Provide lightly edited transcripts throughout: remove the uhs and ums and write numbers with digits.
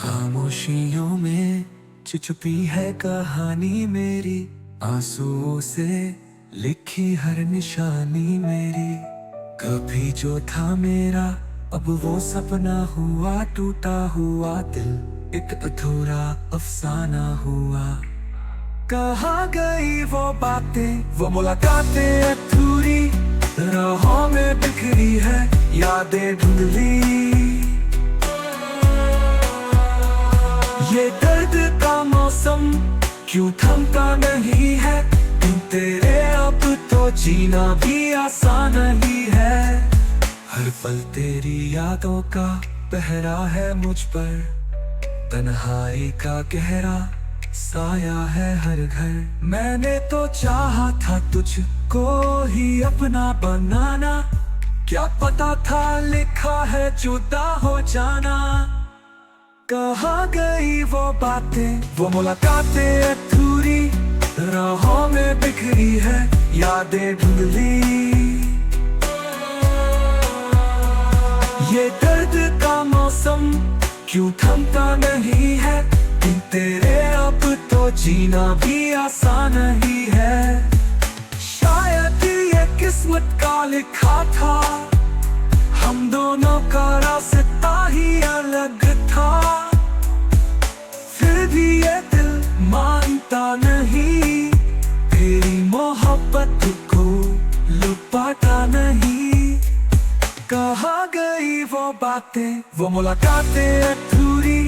खामोशियों में छुपी है कहानी मेरी, आंसुओं से लिखी हर निशानी मेरी। कभी जो था मेरा अब वो सपना हुआ, टूटा हुआ दिल एक अधूरा अफसाना हुआ। कहाँ गई वो बातें, वो मुलाकातें अधूरी, राहों में बिखरी है यादें धुंधली। ये दर्द का मौसम क्यों थमता नहीं है, तुम तेरे अब तो जीना भी आसान नहीं है। हर पल तेरी यादों का पहरा है मुझ पर, तन्हाई का गहरा साया है हर घर। मैंने तो चाहा था तुझको ही अपना बनाना, क्या पता था लिखा है जुदा हो जाना। कहाँ गई वो बातें, वो मुलाकातें अधूरी, राहों में बिखरी है यादें धुंधली। ये दर्द का मौसम क्यों थमता नहीं है, बिन तेरे अब तो जीना भी आसान नहीं है। शायद ये किस्मत का लिखा था, हम दोनों का रास्ता ही अलग था। फिर भी ये दिल मानता नहीं, तेरी मोहब्बत को लुपाता नहीं। कहाँ गई वो बातें, वो मुलाकातें अधूरी,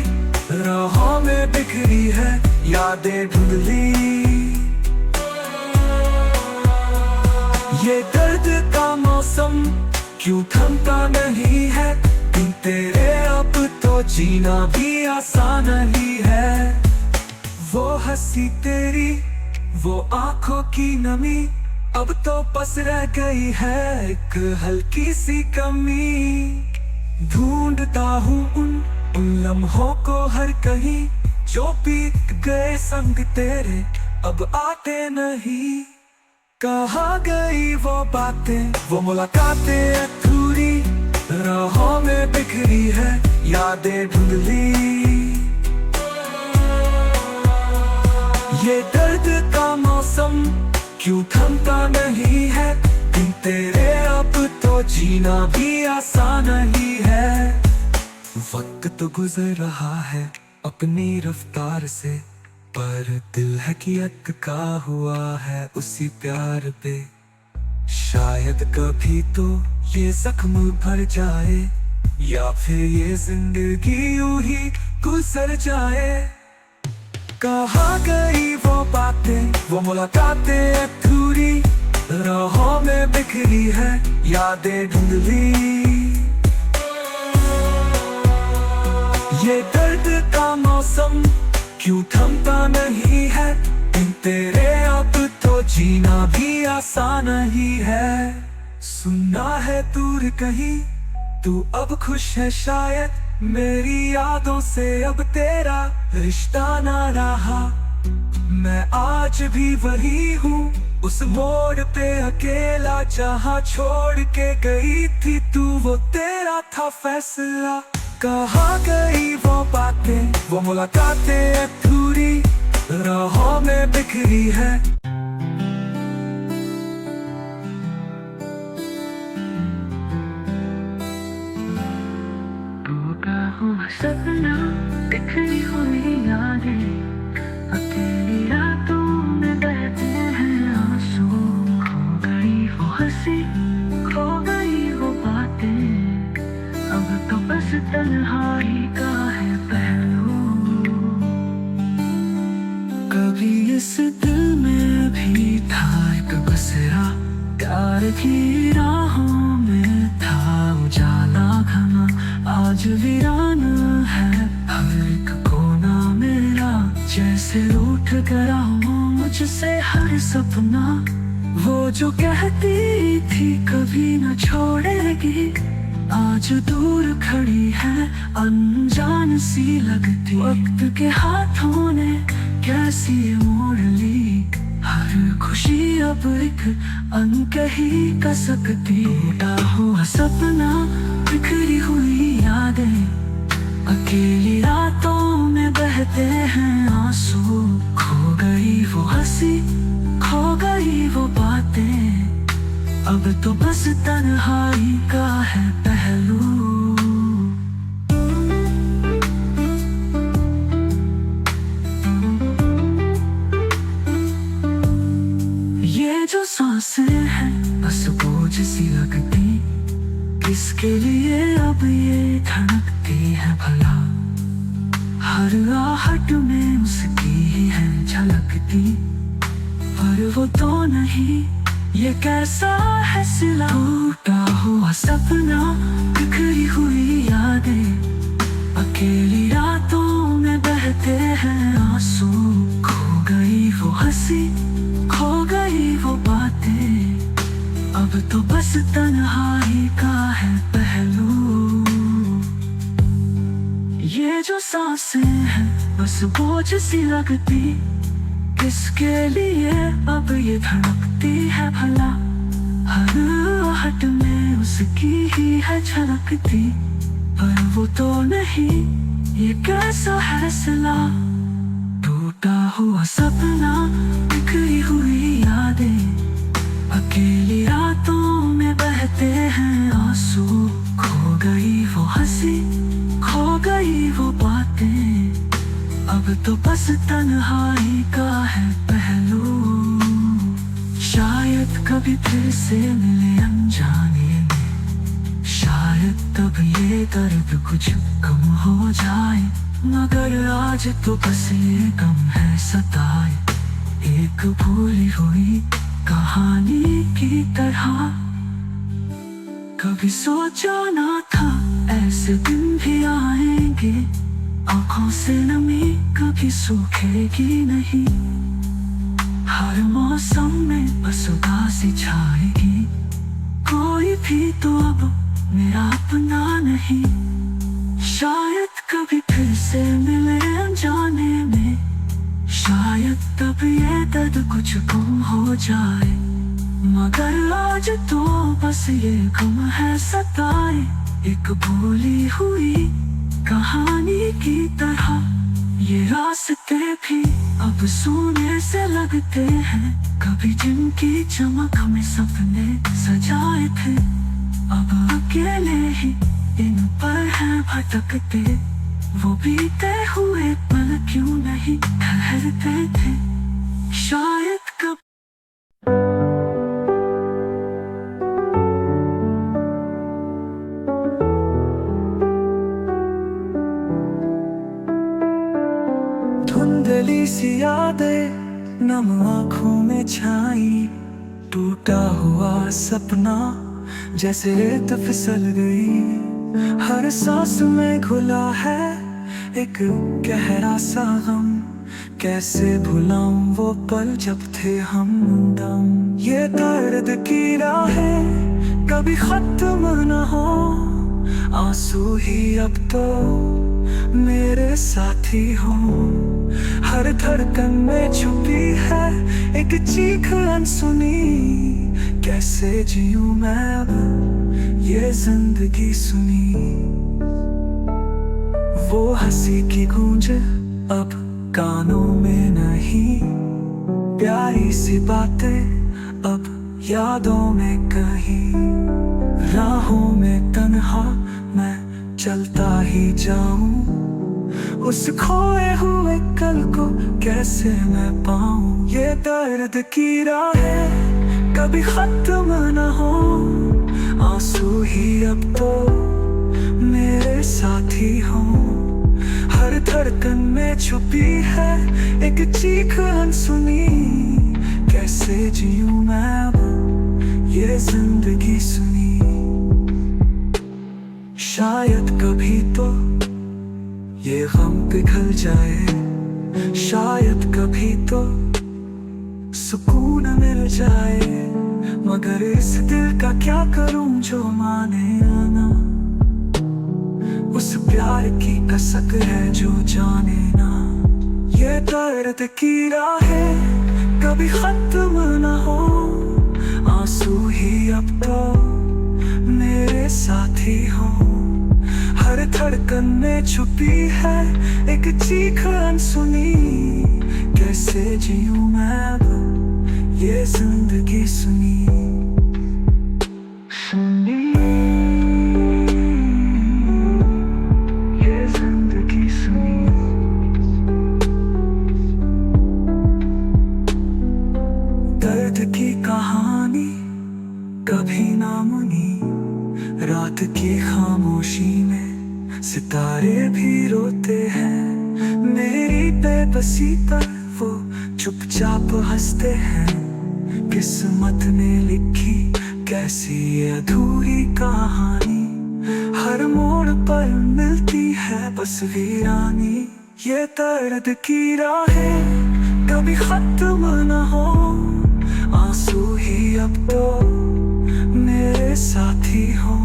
राहों में बिखरी है यादें धुंधली। ये दर्द का मौसम क्यों थमता नहीं है, बिन तेरे अब तो जीना भी आसान नहीं है। वो हंसी तेरी, वो आंखों की नमी, अब तो बस रह गई है एक हल्की सी कमी। ढूंढता हूँ उन लम्हों को हर कहीं, जो बीत गए संग तेरे अब आते नहीं। कहाँ गई वो बातें, वो मुलाकातें अधूरी, राहों में बिखरी है यादें धुंधली। ये दर्द का मौसम क्यों थमता नहीं है, बिन तेरे अब तो जीना भी आसान नहीं है। वक्त तो गुजर रहा है अपनी रफ्तार से, पर दिल है कि अटका हुआ है उसी प्यार पे। शायद कभी तो ये जख्म भर जाए, या फिर ये जिंदगी यूं ही गुजर जाए। कहाँ गई वो बातें, वो मुलाकातें अधूरी, राहों में बिखरी है यादें धुंधली। ये दर्द का मौसम क्यों थमता नहीं है, बिन तेरे अब तो जीना भी आसान नहीं है। सुनना है दूर कहीं, तू अब खुश है शायद, मेरी यादों से अब तेरा रिश्ता ना रहा। मैं आज भी वही हूँ, उस मोड़ पे अकेला, जहाँ छोड़ के गई थी तू, वो तेरा था फैसला। कहाँ गई वो बातें, वो मुलाकातें अधूरी, राहों में बिखरी है। सपना बिखरी हुई यादें, अकेली रातों में बहते हैं आंसू। खो गई वो हंसी, खो गई वो बातें, अब तो बस तन्हाई का है पहलू। कभी इस दिल में भी था एक बसेरा, प्यार की राहों में था उजाला घना। आज वीरान है हर एक कोना मेरा, जैसे रूठ गया हो मुझसे हर सपना। वो जो कहती थी कभी न छोड़ेगी, आज दूर खड़ी है अनजान सी लगती। वक्त के हाथों ने कैसी मोड़ ली, हर खुशी अब एक अनकही का सकती। टूटा हुआ सपना, बिखरी हुई यादें, अकेली रातों बहते हैं आंसू। खो गई वो हंसी, खो गई वो बातें, अब तो बस तन्हाई का है पहलू। ये जो सांसें हैं बस बोझ सी लगती, किसके लिए अब ये धड़कती है भला। हर आहट में उसकी ही है झलकती, पर वो तो नहीं, ये कैसा है सिला। टूटा हुआ सपना, बिखरी हुई यादें, अकेली रातों में बहते हैं आंसू। खो गई वो हंसी, खो गई वो बातें, अब तो बस तन्हाई का है पहलू। ये जो सांसें हैं बस बोझ सी लगती, किसके लिए अब ये धड़कती है भला। हर आहट में उसकी ही है झलकती, पर वो तो नहीं, ये कैसा है सिला। टूटा हुआ सपना, बिखरी हुई यादें, अकेली रातों में बहते हैं आंसू। खो गई वो हंसी, खो गई वो बातें, अब तो बस तन्हाई का है पहलू। शायद कभी फिर से मिले अनजाने में, शायद तब ये दर्द कुछ कम हो जाए, मगर आज तो बस ये गम है सताए। एक भूली हुई कहानी की तरह, कभी सोचा ना था ऐसे दिन भी आएंगे। आंखों से नमी कभी सूखेगी नहीं, हर मौसम में बस उदासी छाएगी। कोई भी तो अब मेरा अपना नहीं, शायद कभी फिर से मिले अनजाने में, शायद तब ये दर्द कुछ कम हो जाए, मगर आज तो बस ये गम है सताए। एक भूली हुई कहानी की तरह, ये रास्ते भी अब सोने से लगते हैं। कभी जिनकी चमक में सपने सजाए थे, अब अकेले ही इन पर हैं भटकते। वो बीते हुए पल क्यों नहीं ठहरते थे, शायद कब। धुंधली सी यादें नम आँखों में छाई, टूटा हुआ सपना जैसे रेत फिसल गई। हर सांस में घुला है एक गहरा सा गम, कैसे भुलाऊं वो पल जब थे हमदम। ये दर्द की राहें कभी खत्म न हो, आंसू ही अब तो मेरे साथी हो। हर धड़कन में छुपी है एक चीख अनसुनी, कैसे जीऊं मैं अब ये जिंदगी सुनी। वो हंसी की गूंज अब कानों में नहीं, प्यारी सी बातें अब यादों में कहीं। राहों में तन्हा मैं चलता ही जाऊं, उस खोए हुए कल को कैसे मैं पाऊं। ये दर्द की राहें कभी खत्म न हो, आंसू ही अब तो मेरे साथी हो। हर धड़कन में छुपी है एक चीख अनसुनी, कैसे जीऊं मैं अब ये जिंदगी सुनी। शायद कभी तो ये गम पिघल जाए, शायद कभी तो सुकून मिल जाए, मगर इस दिल का क्या करूं जो माने आना। उस प्यार की कसक है जो जाने ना। ये दर्द की राहें कभी खत्म न हो, आंसू ही अब तो मेरे साथी हो। हर धड़कन में छुपी है एक चीख अनसुनी। कैसे जीऊं मैं अब ये जिंदगी सुनी सुनी, ये जिंदगी सुनी। दर्द की कहानी कभी ना मुनी, रात की खामोशी में सितारे भी रोते हैं। मेरी बेबसी पर वो चुपचाप हंसते हैं। किस्मत ने लिखी कैसी ये अधूरी कहानी, हर मोड़ पर मिलती है बस वीरानी। ये दर्द की राहें कभी खत्म न हो, आंसू ही अब तो मेरे साथी हो।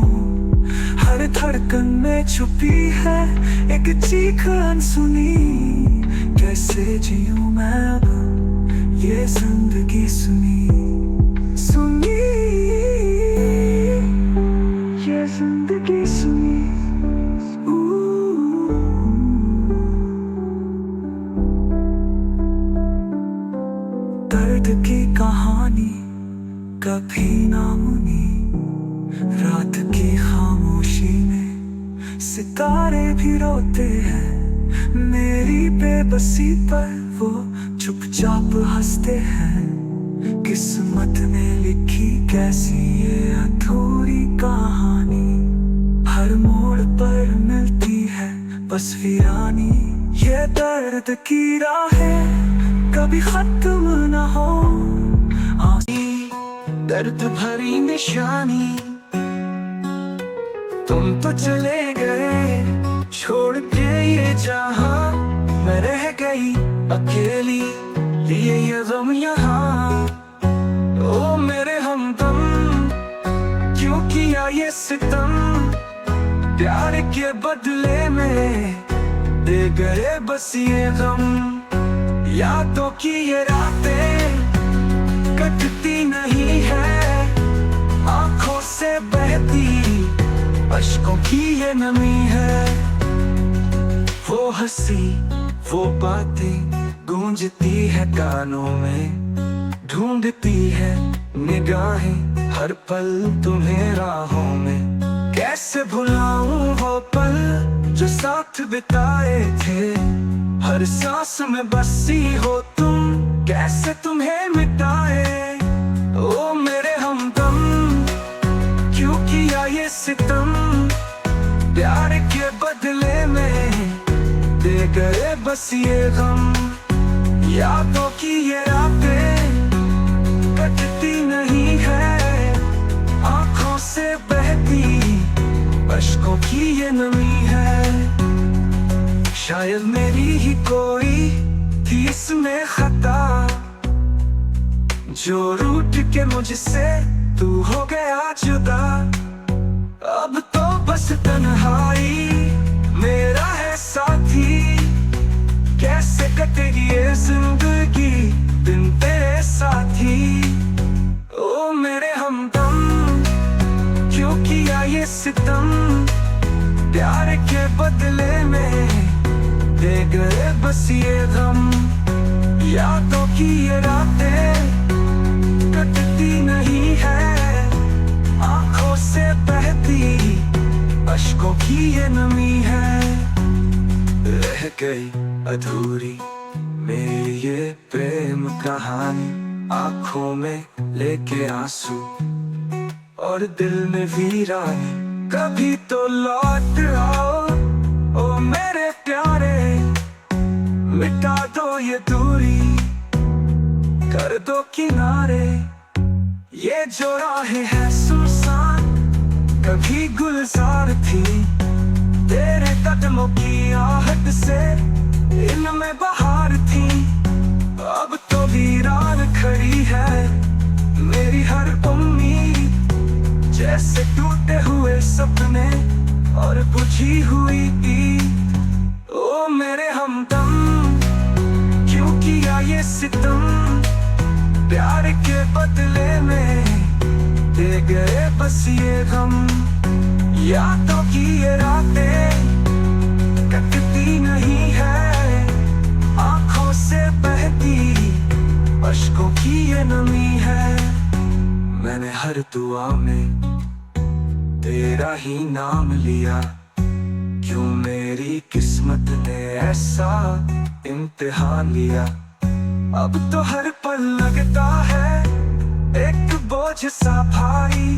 हर धड़कन में छुपी है एक चीख अनसुनी। कैसे जीऊं मैं अब ये जिंदगी सुनी सुनी, ये जिंदगी सुनी। दर्द की कहानी कभी ना मुनी, रात की खामोशी में सितारे भी रोते हैं। मेरी बेबसी पर वो चुपचाप हंसते हैं। किस्मत ने लिखी कैसी ये अधूरी कहानी, हर मोड़ पर मिलती है बस वीरानी। ये दर्द की राहें कभी खत्म न हो, दर्द भरी निशानी। तुम तो चले गए छोड़ के ये जहां, मैं रह गई अकेली लिए ये गम यहाँ। ओ मेरे हमदम क्यों किया ये सितम, प्यार के बदले में दे गए बस ये गम। यादों की ये रातें कटती नहीं है, आंखों से बहती अश्कों की ये नमी है। वो हंसी वो बातें गूंजती है कानों में, ढूंढती है निगाहें हर पल तुम्हें राहों में। कैसे भुलाऊं वो पल जो साथ बिताए थे, हर सांस में बसी हो तुम, कैसे तुम्हें मिटाए। ओ मेरे हमदम क्यों किया ये सितम, प्यार के बदले में दे गए बस ये गम। यादों की ये रातें कटती नहीं है, आंखों से बहती अश्कों की ये नमी है। शायद मेरी ही कोई थी इसमें खता, जो रूठ के मुझसे तू हो गया जुदा। अब तो बस तन्हाई मेरा है साथी, कैसे कटेगी ये जिंदगी दिन तेरे साथी। ओ मेरे हमदम क्यों किया ये सितम, प्यार के बदले में दे गए बस ये गम। यादों की ये रातें कटती नहीं है, आंखों से बहती अश्कों की ये नमी है। रह गई अधूरी मेरी ये प्रेम कहानी, आंखों में लेके आंसू और दिल में वीरानी। कभी तो लौट आओ ओ मेरे प्यारे, मिटा दो ये दूरी कर दो किनारे। ये जो राहें हैं सुनसान कभी गुलजार थी, तेरे कदमों की आहट से इनमें बहार थी। अब तो वीरान खड़ी है मेरी हर उम्मीद, जैसे टूटे हुए सपने और बुझी हुई ईद। ओ मेरे हमदम क्यों किया ये सितम, प्यार के बदले में दे गए बस ये गम। यादों की ये रातें हर दुआ में तेरा ही नाम लिया। क्यों मेरी किस्मत ने ऐसा इम्तिहान लिया। अब तो हर पल लगता है एक बोझ सा भारी।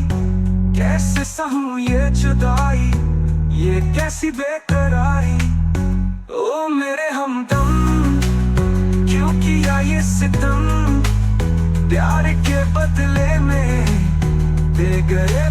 कैसे सहूं ये जुदाई, ये कैसी बेकरारी। ओ मेरे हमदम, क्यों किया ये सितम। प्यार के बदले में दे गए